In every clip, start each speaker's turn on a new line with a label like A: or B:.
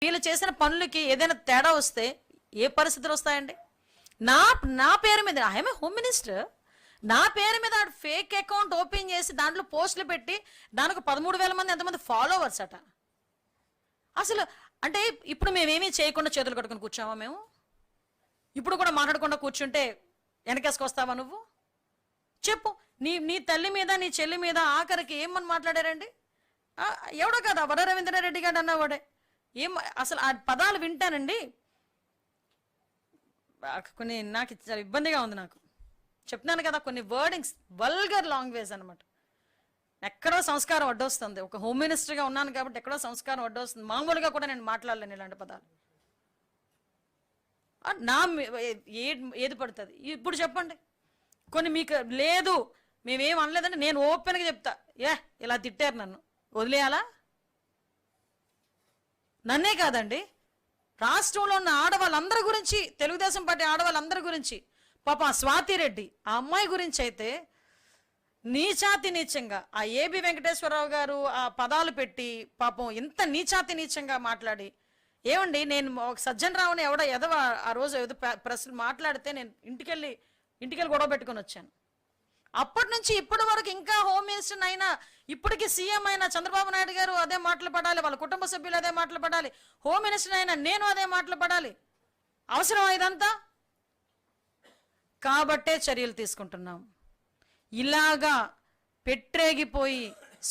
A: వీళ్ళు చేసిన పనులకి ఏదైనా తేడా వస్తే ఏ పరిస్థితులు వస్తాయండి? నా నా పేరు మీద ఐఎమ్ ఏ హోమ్ మినిస్టర్, నా పేరు మీద ఫేక్ అకౌంట్ ఓపెన్ చేసి దాంట్లో పోస్టులు పెట్టి దానికి 13,000 మంది ఎంతమంది ఫాలోవర్స్ అట. అసలు అంటే ఇప్పుడు మేమేమీ చేయకుండా చేతులు కట్టుకుని కూర్చోమా? మేము ఇప్పుడు కూడా మాట్లాడకుండా కూర్చుంటే వెనకేసుకొస్తావా నువ్వు? చెప్పు. నీ తల్లి మీద నీ చెల్లి మీద ఆఖరికి ఏమని మాట్లాడారండి? ఎవడో కదా వర రవీంద్రారెడ్డి గారు అన్నవాడే. ఏం అసలు ఆ పదాలు వింటానండి కొన్ని నాకు చాలా ఇబ్బందిగా ఉంది. నాకు చెప్తున్నాను కదా, కొన్ని వర్డింగ్స్ వల్గర్ లాంగ్వేజ్ అనమాట. ఎక్కడో సంస్కారం అడ్డొస్తుంది. ఒక హోమ్ మినిస్టర్గా ఉన్నాను కాబట్టి ఎక్కడో సంస్కారం అడ్డొస్తుంది. మామూలుగా కూడా నేను మాట్లాడలేను ఇలాంటి పదాలు. నా ఏది పడుతుంది? ఇప్పుడు చెప్పండి. కొన్ని మీకు లేదు మేమేం అనలేదంటే నేను ఓపెన్గా చెప్తా, ఇలా తిట్టారు నన్ను వదిలేయాలా? నన్నే కాదండి, రాష్ట్రంలో ఉన్న ఆడవాళ్ళందరి గురించి, తెలుగుదేశం పార్టీ ఆడవాళ్ళందరి గురించి, పాపం స్వాతిరెడ్డి ఆ అమ్మాయి గురించి అయితే నీచాతి నీచంగా ఆ ఏబి వెంకటేశ్వరరావు గారు ఆ పదాలు పెట్టి పాపం ఇంత నీచాతి నీచంగా మాట్లాడి, ఏమండి నేను ఒక సజ్జన్ రావుని ఎదవ ఆ రోజు ఏదో ప్రెస్ మాట్లాడితే నేను ఇంటికెళ్ళి గొడవ పెట్టుకొని వచ్చాను. అప్పటి నుంచి ఇప్పటి వరకు ఇంకా హోమ్ మినిస్టర్ అయినా ఇప్పటికీ సీఎం అయినా చంద్రబాబు నాయుడు గారు అదే మాటలు పడాలి, వాళ్ళ కుటుంబ సభ్యులు అదే మాటలు పడాలి, హోమ్ మినిస్టర్ అయినా నేను అదే మాటలు పడాలి. అవసరం ఇదంతా? కాబట్టే చర్యలు తీసుకుంటున్నాం. ఇలాగా పెట్టేగిపోయి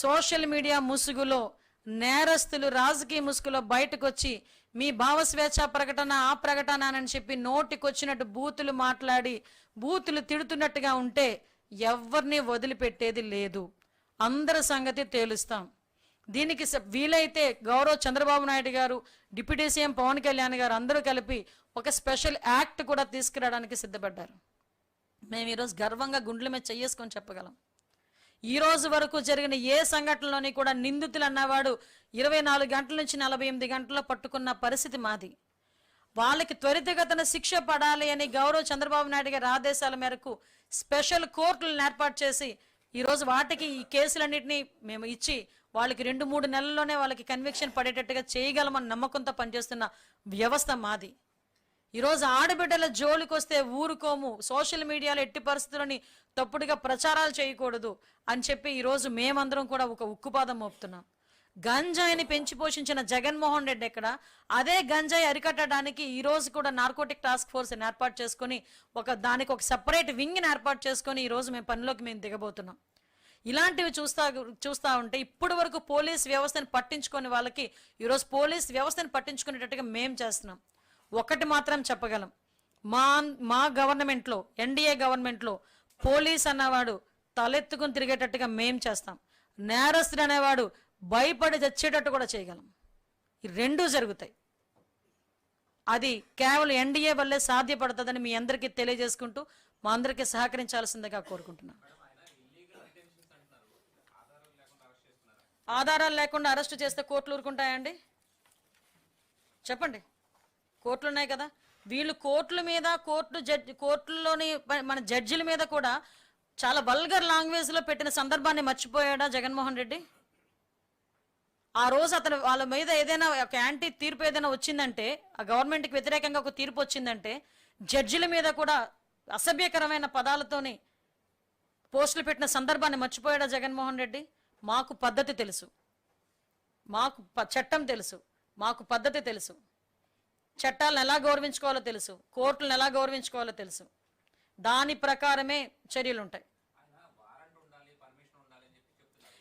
A: సోషల్ మీడియా ముసుగులో నేరస్తులు రాజకీయ ముసుగులో బయటకు వచ్చి మీ భావస్వేచ్ఛ ప్రకటన ఆ ప్రకటన అని చెప్పి నోటికొచ్చినట్టు బూతులు మాట్లాడి బూతులు తిడుతున్నట్టుగా ఉంటే ఎవరిని వదిలిపెట్టేది లేదు. అందరి సంగతి తేలుస్తాం. దీనికి వీలైతే గౌరవ చంద్రబాబు నాయుడు గారు, డిప్యూటీ సీఎం పవన్ కళ్యాణ్ గారు అందరూ కలిపి ఒక స్పెషల్ యాక్ట్ కూడా తీసుకురావడానికి సిద్ధపడ్డారు. మేము ఈరోజు గర్వంగా గుండెల మీద చేసుకొని చెప్పగలం. ఈ రోజు వరకు జరిగిన ఏ సంఘటనలోని కూడా నిందితులు అన్నవాడు 24 గంటల నుంచి 48 గంటల్లో పట్టుకున్న పరిస్థితి మాది. వాళ్ళకి త్వరితగతిన శిక్ష పడాలి అని గౌరవ చంద్రబాబు నాయుడు గారి ఆదేశాల మేరకు స్పెషల్ కోర్టులను ఏర్పాటు చేసి ఈరోజు వాటికి ఈ కేసులన్నింటినీ మేము ఇచ్చి వాళ్ళకి 2-3 నెలల్లోనే వాళ్ళకి కన్విక్షన్ పడేటట్టుగా చేయగలమని నమ్మకంతో పనిచేస్తున్న వ్యవస్థ మాది. ఈరోజు ఆడబిడ్డల జోలికి వస్తే ఊరుకోము, సోషల్ మీడియాలో ఎట్టి పరిస్థితులని తప్పుడుగా ప్రచారాలు చేయకూడదు అని చెప్పి ఈరోజు మేమందరం కూడా ఒక ఉక్కుపాదం మోపుతున్నాం. గంజాయిని పెంచి పోషించిన జగన్మోహన్ రెడ్డి ఎక్కడ? అదే గంజాయి అరికట్టడానికి ఈరోజు కూడా నార్కోటిక్ టాస్క్ ఫోర్స్ని ఏర్పాటు చేసుకొని దానికి ఒక సెపరేట్ వింగ్ని ఏర్పాటు చేసుకొని ఈరోజు మేము దిగబోతున్నాం. ఇలాంటివి చూస్తా ఉంటే ఇప్పటి వరకు పోలీస్ వ్యవస్థను పట్టించుకొని వాళ్ళకి ఈరోజు పోలీస్ వ్యవస్థను పట్టించుకునేటట్టుగా మేము చేస్తున్నాం. ఒకటి మాత్రం చెప్పగలం, మా గవర్నమెంట్లో, ఎన్డీఏ గవర్నమెంట్లో పోలీస్ అన్నవాడు తలెత్తుకుని తిరిగేటట్టుగా మేం చేస్తాం. నేరస్తుడు అనేవాడు భయపడి చచ్చేటట్టు కూడా చేయగలం. ఈ రెండూ జరుగుతాయి. అది కేవలం ఎన్డీఏ వల్లే సాధ్యపడుతుందని మీ అందరికీ తెలియజేసుకుంటూ మా అందరికీ సహకరించాల్సిందిగా కోరుకుంటున్నాను. ఆధారాలు లేకుండా అరెస్టు చేస్తే కోర్టులు ఊరుకుంటాయండి? చెప్పండి. కోర్టులు ఉన్నాయి కదా, వీళ్ళు కోర్టుల మీద కోర్టుల్లోని మన జడ్జిల మీద కూడా చాలా వల్గర్ లాంగ్వేజ్లో పెట్టిన సందర్భాన్ని మర్చిపోయాడా జగన్మోహన్ రెడ్డి? ఆ రోజు అతను వాళ్ళ మీద ఏదైనా ఒక యాంటీ తీర్పు ఏదైనా వచ్చిందంటే, ఆ గవర్నమెంట్కి వ్యతిరేకంగా ఒక తీర్పు వచ్చిందంటే జడ్జిల మీద కూడా అసభ్యకరమైన పదాలతోని పోస్టులు పెట్టిన సందర్భాన్ని మర్చిపోయాడా జగన్మోహన్ రెడ్డి? మాకు పద్ధతి తెలుసు, మాకు చట్టం తెలుసు, మాకు పద్ధతి తెలుసు, చట్టాలను ఎలా గౌరవించుకోవాలో తెలుసు, కోర్టులను ఎలా గౌరవించుకోవాలో తెలుసు. దాని ప్రకారమే చర్యలు ఉంటాయి.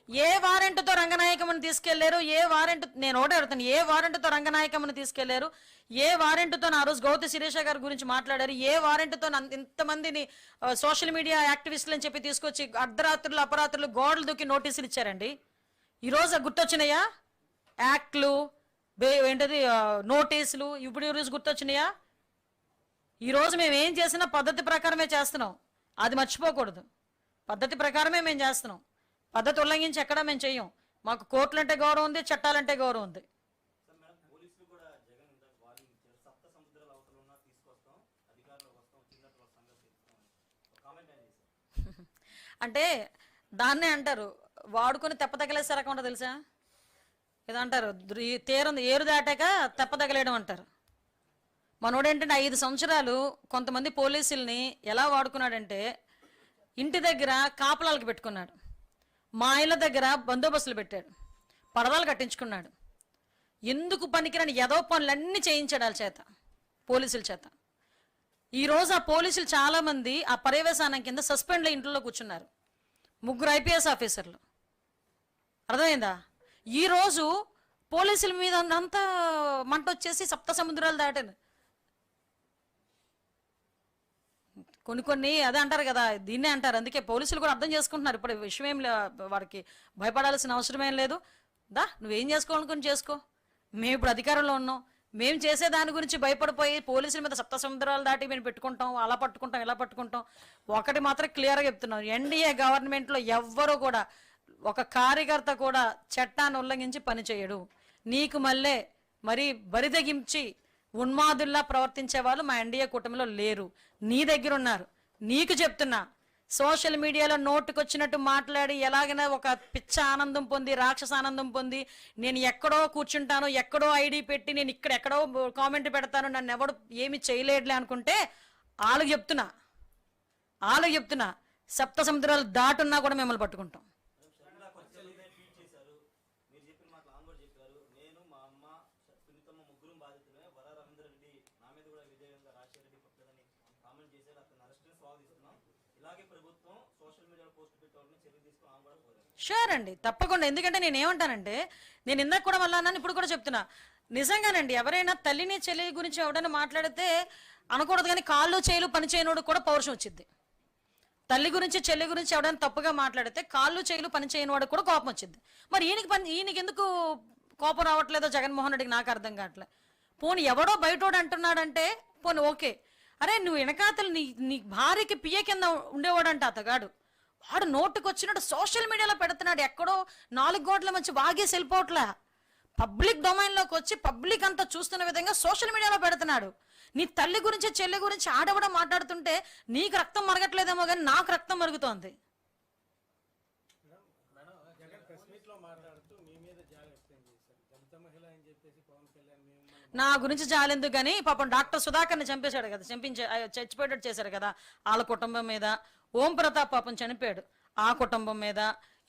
A: ఏ వారెంట్తో రంగనాయకమ్మని తీసుకెళ్లారు? ఏ వారెంట్, నేను ఒకటే అడుగుతాను, ఏ వారెంట్తో రంగనాయకమ్మని తీసుకెళ్లారు? ఏ వారెంట్తో ఆ రోజు గౌతి శిరీష గారి గురించి మాట్లాడారు? ఏ వారెంట్తో ఇంతమందిని సోషల్ మీడియా యాక్టివిస్టులు అని చెప్పి తీసుకొచ్చి అర్ధరాత్రులు అపరాత్రులు గోడలు దూకి నోటీసులు ఇచ్చారండి? ఈరోజు గుర్తొచ్చినాయా యాక్ట్లు, ఏంటది నోటీసులు? ఇప్పుడు ఈరోజు గుర్తొచ్చినాయా? ఈరోజు మేము ఏం చేసినా పద్ధతి ప్రకారమే చేస్తున్నాం. అది మర్చిపోకూడదు. పద్ధతి ప్రకారమే మేము చేస్తున్నాం. పద్ధతి ఉల్లంఘించి ఎక్కడా మేము చెయ్యం. మాకు కోర్టులు అంటే గౌరవం ఉంది, చట్టాలంటే గౌరవం ఉంది. అంటే దాన్నే అంటారు వాడుకొని తెప్ప తగిలేసే రకం తెలుసా? ఏదంటారు, ఏరు దాటాక తెప్పదగలేయడం అంటారు. మనోడేంటంటే 5 సంవత్సరాలు కొంతమంది పోలీసుల్ని ఎలా వాడుకున్నాడంటే ఇంటి దగ్గర కాపలాలకు పెట్టుకున్నాడు, మా ఇళ్ళ దగ్గర బందోబస్తులు పెట్టాడు, పడవలు కట్టించుకున్నాడు. ఎందుకు పనికిరాని ఏదో పనులన్నీ చేయించాడు వాళ్ళ చేత, పోలీసుల చేత. ఈరోజు ఆ పోలీసులు చాలామంది ఆ పర్యవేశానం కింద సస్పెండ్లో ఇంట్లో కూర్చున్నారు, 3 IPS ఆఫీసర్లు. అర్థమైందా? ఈరోజు పోలీసుల మీద అంతా మంట వచ్చేసి సప్త సముద్రాలు దాటాను. కొన్ని అదే అంటారు కదా, దీన్నే అంటారు. అందుకే పోలీసులు కూడా అర్థం చేసుకుంటున్నారు. ఇప్పుడు విషయం ఏం వాడికి భయపడాల్సిన అవసరమేం లేదు. నువ్వేం చేసుకోవాలనుకుని చేసుకో, మేము ఇప్పుడు అధికారంలో ఉన్నాం, మేము చేసే దాని గురించి భయపడిపోయి పోలీసుల మీద సప్త సముద్రాలు దాటి మేము పెట్టుకుంటాం, అలా పట్టుకుంటాం ఇలా పట్టుకుంటాం. ఒకటి మాత్రం క్లియర్గా చెప్తున్నాం, ఎన్డీఏ గవర్నమెంట్లో ఎవ్వరూ కూడా ఒక కార్యకర్త కూడా చట్టాన్ని ఉల్లంఘించి పనిచేయడు. నీకు మరి బరిదగించి ఉన్మాదుల్లా ప్రవర్తించే వాళ్ళు మా ఎన్డీఏ కూటమిలో లేరు, నీ దగ్గర ఉన్నారు. నీకు చెప్తున్నా, సోషల్ మీడియాలో నోటుకొచ్చినట్టు మాట్లాడి ఎలాగైనా ఒక పిచ్చ ఆనందం పొంది, రాక్షస ఆనందం పొంది, నేను ఎక్కడో కూర్చుంటాను, ఎక్కడో ఐడి పెట్టి నేను ఇక్కడ ఎక్కడో కామెంట్ పెడతాను, నన్ను ఎవడు ఏమి చేయలేడులే అనుకుంటే వాళ్ళకి చెప్తున్నా సప్త సముద్రాలు దాటున్నా కూడా మిమ్మల్ని పట్టుకుంటాం. షూర్ అండి, తప్పకుండా. ఎందుకంటే నేను ఏమంటానంటే, నేను ఇందాక కూడా మళ్ళీ అన్నాను, ఇప్పుడు కూడా చెప్తున్నా, నిజంగానండి ఎవరైనా తల్లిని చెల్లి గురించి ఎవడైనా మాట్లాడితే అనకూడదు, కానీ కాళ్ళు చేలు పని చేయనోడు కూడా పౌరుషం వచ్చింది. తల్లి గురించి చెల్లి గురించి ఎవడైనా తప్పుగా మాట్లాడితే కాళ్ళు చేలు పని చేయని వాడికి కూడా కోపం వచ్చింది. మరి ఈయనకి ఎందుకు కోపం రావట్లేదో జగన్మోహన్ రెడ్డికి నాకు అర్థం కావట్లే. పోనీ ఎవడో బయటోడు అంటున్నాడంటే పోనీ ఓకే, అరే నువ్వు వెనకాతలు నీ భార్యకి పియ్య కింద ఉండేవాడంట అతగాడు, వాడు నోటుకు వచ్చినట్టు సోషల్ మీడియాలో పెడుతున్నాడు, ఎక్కడో 4 గోట్ల మంచి వాగేసి వెళ్ళిపోవట్లే, పబ్లిక్ డొమైన్లోకి వచ్చి పబ్లిక్ అంతా చూస్తున్న విధంగా సోషల్ మీడియాలో పెడుతున్నాడు. నీ తల్లి గురించి చెల్లి గురించి ఆడవడం మాట్లాడుతుంటే నీకు రక్తం మరగట్లేదేమో కానీ నాకు రక్తం మరుగుతోంది. నా గురించి జాలెందుకు కానీ పాపం డాక్టర్ సుధాకర్ని చంపేశాడు కదా, చచ్చిపోయేటట్టు చేశారు కదా వాళ్ళ కుటుంబం మీద. ఓం ప్రతాప్ పాపం చనిపోయాడు, ఆ కుటుంబం మీద.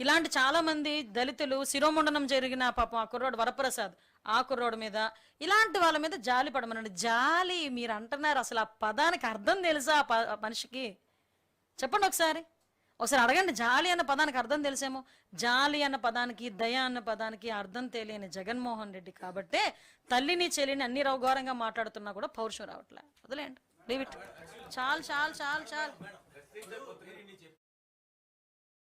A: ఇలాంటి చాలా మంది దళితులు శిరోముండనం జరిగిన పాపం ఆ కుర్రోడు వరప్రసాద్, ఆ కుర్రోడు మీద, ఇలాంటి వాళ్ళ మీద జాలి పడమనండి. జాలి మీరు అంటున్నారు, అసలు ఆ పదానికి అర్థం తెలుసా ఆ మనిషికి? చెప్పండి ఒకసారి అడగండి. జాలి అన్న పదానికి అర్థం తెలిసేమో. జాలి అన్న పదానికి, దయ అన్న పదానికి అర్థం తెలియని జగన్మోహన్ రెడ్డి కాబట్టే తల్లిని చెల్లిని అన్ని ఘోరంగా మాట్లాడుతున్నా కూడా పౌరుషం రావట్లే. వదిలేండి, లీవ్ ఇట్. చాలు.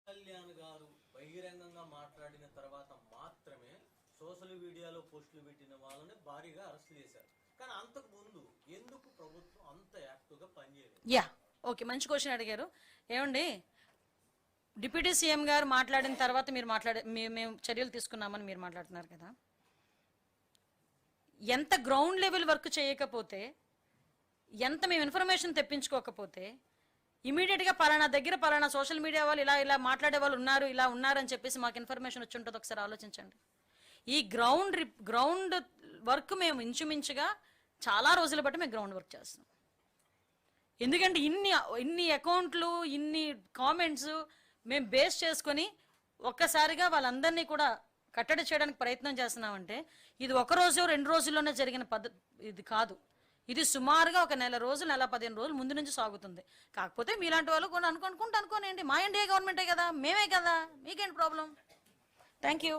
B: కళ్యాణ్ గారు బహిరంగంగా మాట్లాడిన తర్వాత మాత్రమే సోషల్ మీడియాలో పోస్టులు పెట్టిన వాళ్ళని భారీగా అరెస్ట్ చేశారు. కానీ అంతకు ముందు ఎందుకు ప్రభుత్వం అంత యాక్టివ్గా పనిచేయలేదు?
A: ఓకే, మంచి క్వశ్చన్ అడిగారు. ఏమండి, డిప్యూటీ సీఎం గారు మాట్లాడిన తర్వాత మీరు మేము చర్యలు తీసుకున్నామని మీరు మాట్లాడుతున్నారు కదా. ఎంత గ్రౌండ్ లెవెల్ వర్క్ చేయకపోతే, ఎంత మేము ఇన్ఫర్మేషన్ తెప్పించుకోకపోతే ఇమీడియట్గా పలానా దగ్గర పలానా సోషల్ మీడియా వాళ్ళు ఇలా మాట్లాడే వాళ్ళు ఉన్నారు, ఇలా ఉన్నారని చెప్పేసి మాకు ఇన్ఫర్మేషన్ వచ్చి ఉంటుంది. ఒకసారి ఆలోచించండి. ఈ గ్రౌండ్ వర్క్ మేము ఇంచుమించుగా చాలా రోజుల బట్టి మేము గ్రౌండ్ వర్క్ చేస్తాం. ఎందుకంటే ఇన్ని అకౌంట్లు, ఇన్ని కామెంట్స్ మేము బేస్ చేసుకొని ఒక్కసారిగా వాళ్ళందరినీ కూడా కట్టడి చేయడానికి ప్రయత్నం చేస్తున్నామంటే ఇది 1 రోజు 2 రోజుల్లోనే జరిగిన ఇది కాదు. ఇది సుమారుగా ఒక 1 నెల రోజులు, 15 రోజులు ముందు నుంచి సాగుతుంది. కాకపోతే మీలాంటి వాళ్ళు కూడా అనుకోండి, మా ఎన్డీఏ గవర్నమెంటే కదా, మేమే కదా, మీకేంటి ప్రాబ్లం? Thank you.